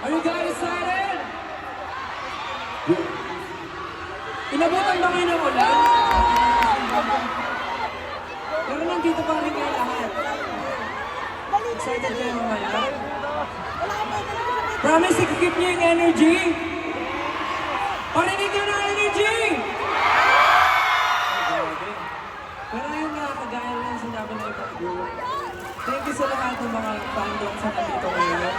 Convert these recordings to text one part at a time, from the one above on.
Are you guys excited? Inabutan ba kayo ng ulan? Pero nandito pa rin kayo lahat. Excited kayo mamaya? Promise, i-keep niyo yung energy? Parinig niyo ng energy! Pero yung nga, kagaya lang sinabi na ibang group. Thank you sa lahat ng mga fandom sa nandito ngayon.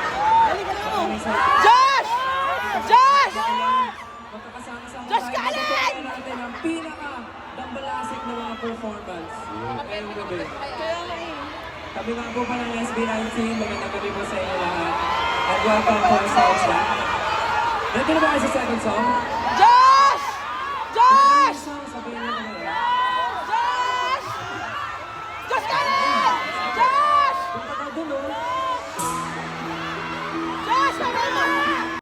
Josh! Josh! Magkakasama-sama Josh tayo. Callen! Magkakaroon natin ang pinaka-dambalasik na mga performance. Ngayong gabi. Kami nga po pa ng SB19. Magandang gabi po sa inyo lahat. At welcome po sa isa. Ready na ba kayo sa second song?